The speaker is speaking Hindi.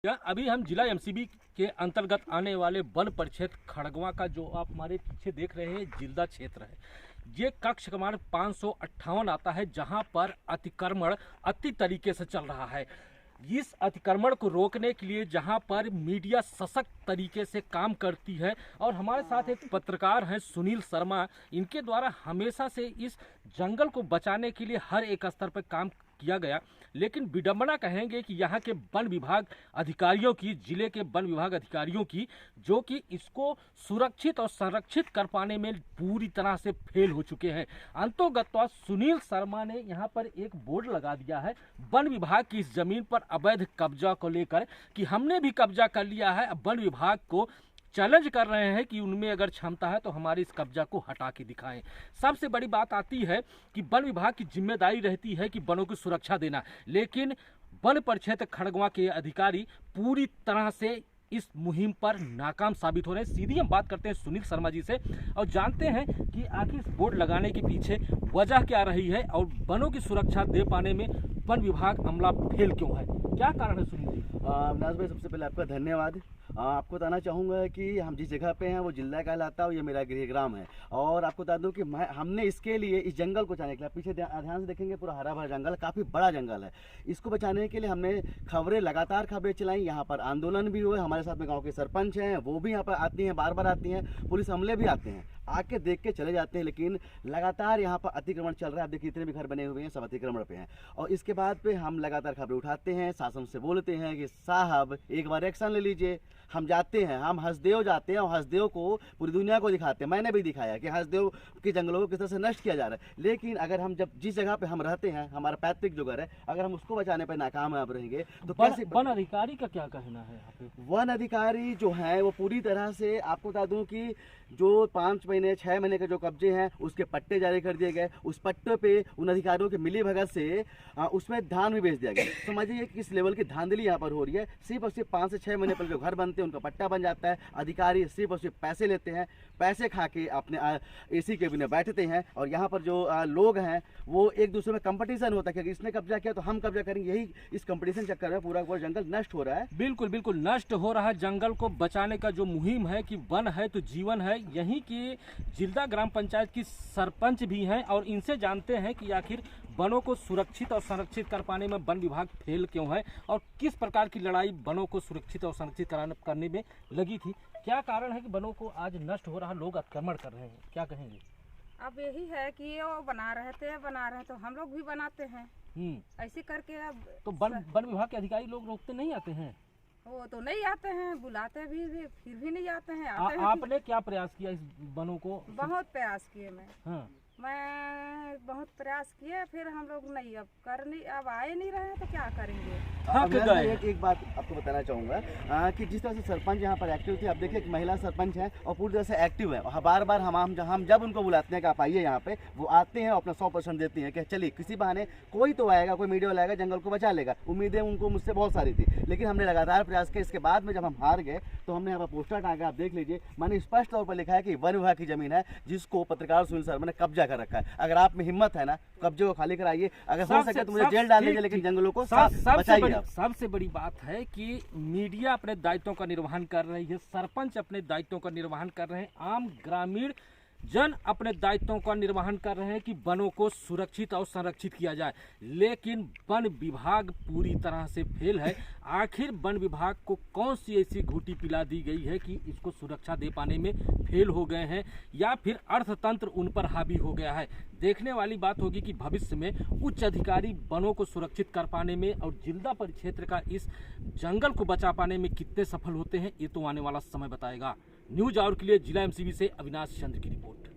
अभी हम जिला एमसीबी के अंतर्गत आने वाले वन परिक्षेत्र खड़गवा का जो आप हमारे पीछे देख रहे हैं जिल्दा क्षेत्र है। ये कक्ष क्रमांक 558 आता है, जहां पर अतिक्रमण अति तरीके से चल रहा है। इस अतिक्रमण को रोकने के लिए जहां पर मीडिया सशक्त तरीके से काम करती है और हमारे साथ एक पत्रकार हैं सुनील शर्मा, इनके द्वारा हमेशा से इस जंगल को बचाने के लिए हर एक स्तर पर काम किया गया। लेकिन विडंबना कहेंगे कि यहाँ के वन विभाग अधिकारियों की, जिले के वन विभाग अधिकारियों की, जो कि इसको सुरक्षित और संरक्षित कर पाने में पूरी तरह से फेल हो चुके हैं। अंतोगत्वा सुनील शर्मा ने यहाँ पर एक बोर्ड लगा दिया है वन विभाग की इस जमीन पर अवैध कब्जा को लेकर कि हमने भी कब्जा कर लिया है। वन विभाग को चैलेंज कर रहे हैं कि उनमें अगर क्षमता है तो हमारे इस कब्जा को हटा के दिखाएं। सबसे बड़ी बात आती है कि वन विभाग की जिम्मेदारी रहती है कि वनों की सुरक्षा देना, लेकिन वन परिक्षेत्र खड़गवा के अधिकारी पूरी तरह से इस मुहिम पर नाकाम साबित हो रहे हैं। सीधी हम बात करते हैं सुनील शर्मा जी से और जानते हैं कि आखिर इस बोर्ड लगाने के पीछे वजह क्या रही है और वनों की सुरक्षा दे पाने में वन विभाग अमला फेल क्यों है, क्या कारण है सुनील जी? अविनाश भाई, सबसे पहले आपका धन्यवाद। आपको बताना चाहूँगा कि हम जिस जगह पे हैं वो जिला कहलाता है और ये मेरा गृह ग्राम है। और आपको बता दूं कि हमने इसके लिए इस जंगल को बचाने के लिए, पीछे ध्यान से देखेंगे पूरा हरा भरा जंगल, काफ़ी बड़ा जंगल है। इसको बचाने के लिए हमने लगातार खबरें चलाई, यहाँ पर आंदोलन भी हुए। हमारे साथ में गाँव के सरपंच हैं, वो भी यहाँ पर आती हैं, बार बार आती हैं। पुलिस अमले भी आते हैं, आके देख के चले जाते हैं, लेकिन लगातार यहाँ पर अतिक्रमण चल रहा है। आप देखिए जितने भी घर बने हुए हैं सब अतिक्रमण पे हैं। और इसके बाद पे हम लगातार खबरें उठाते हैं, शासन से बोलते हैं कि साहब एक बार एक्शन ले लीजिए। हम जाते हैं, हम हसदेव जाते हैं और हसदेव को पूरी दुनिया को दिखाते हैं। मैंने भी दिखाया कि हसदेव के जंगलों को किस तरह से नष्ट किया जा रहा है। लेकिन अगर हम जब जिस जगह पे हम रहते हैं, हमारा पैतृक जो घर है, अगर हम उसको बचाने पर नाकाम आप रहेंगे तो कैसे? वन अधिकारी का क्या कहना है यहाँ पे? वन अधिकारी जो है वो पूरी तरह से, आपको बता दूं कि जो 5 महीने 6 महीने के जो कब्जे हैं उसके पट्टे जारी कर दिए गए। उस पट्टे पे उन अधिकारियों के मिली भगत से उसमें धान भी बेच दिया गया। समझिए किस लेवल की धांधली यहाँ पर हो रही है। सिर्फ और सिर्फ 5 से 6 महीने पर जो घर बनते हैं उनका पट्टा बन जाता है। अधिकारी सिर्फ और सिर्फ पैसे लेते हैं, पैसे खा के अपने AC के बिना बैठते हैं। और यहाँ पर जो लोग हैं वो एक दूसरे में कंपटीशन होता है कि इसने कब्जा किया तो हम कब्जा करेंगे। यही इस कंपटीशन चक्कर में पूरा जंगल नष्ट हो रहा है। बिल्कुल बिल्कुल नष्ट हो रहा है। जंगल को बचाने का जो मुहिम है कि वन है तो जीवन है, यहीं की जिल्दा ग्राम पंचायत की सरपंच भी हैं और इनसे जानते हैं कि आखिर वनों को सुरक्षित और संरक्षित कर पाने में वन विभाग फेल क्यों है और किस प्रकार की लड़ाई वनों को सुरक्षित और संरक्षित करने में लगी थी। क्या कारण है कि वनों को आज नष्ट हो रहा, लोग अतिक्रमण कर रहे हैं, क्या कहेंगे? अब यही है कि वो बना रहे तो हम लोग भी बनाते हैं ऐसे करके। अब तो वन विभाग के अधिकारी लोग रोकते नहीं आते हैं? वो तो नहीं आते हैं, बुलाते भी फिर भी नहीं आते हैं। आपने क्या प्रयास किया इस वनों को? बहुत प्रयास किए मैं बहुत प्रयास किए, फिर हम लोग नहीं अब आए नहीं रहे तो क्या करेंगे। एक बात आपको बताना चाहूँगा कि जिस तरह से सरपंच यहाँ पर एक्टिव थी, अब देखिए एक महिला सरपंच है और पूरी तरह से एक्टिव है। और बार बार हम जब उनको बुलाते हैं कि आप आइए यहाँ पे, वो आते हैं और अपना 100% देती हैं कि चलिए किसी बहाने कोई तो आएगा, कोई मीडिया वाला आएगा, जंगल को बचा लेगा। उम्मीदें उनको मुझसे बहुत सारी थी, लेकिन हमने लगातार प्रयास किया। इसके बाद में जब हम हार गए तो हमने यहाँ पर पोस्टर टांगा, आप देख लीजिए। मैंने स्पष्ट तौर पर लिखा है कि वन विभाग की जमीन है जिसको पत्रकार सुनील शर्मा ने कब्जा कर रखा है। अगर आप में हिम्मत है ना, कब्जे को खाली कराइए। अगर हो सके तो मुझे जेल डाल दीजिए, लेकिन जंगलों को बचाइए। सबसे बड़ी बात है कि मीडिया अपने दायित्वों का निर्वहन कर रही है, सरपंच अपने दायित्वों का निर्वहन कर रहे हैं, आम ग्रामीण जन अपने दायित्वों का निर्वहन कर रहे हैं कि वनों को सुरक्षित और संरक्षित किया जाए, लेकिन वन विभाग पूरी तरह से फेल है। आखिर वन विभाग को कौन सी ऐसी घूटी पिला दी गई है कि इसको सुरक्षा दे पाने में फेल हो गए हैं, या फिर अर्थतंत्र उन पर हावी हो गया है? देखने वाली बात होगी कि भविष्य में उच्च अधिकारी वनों को सुरक्षित कर पाने में और जिल्दा परिक्षेत्र का इस जंगल को बचा पाने में कितने सफल होते हैं, ये तो आने वाला समय बताएगा। न्यूज आवर के लिए जिला एमसीबी से अविनाश चंद्र की रिपोर्ट।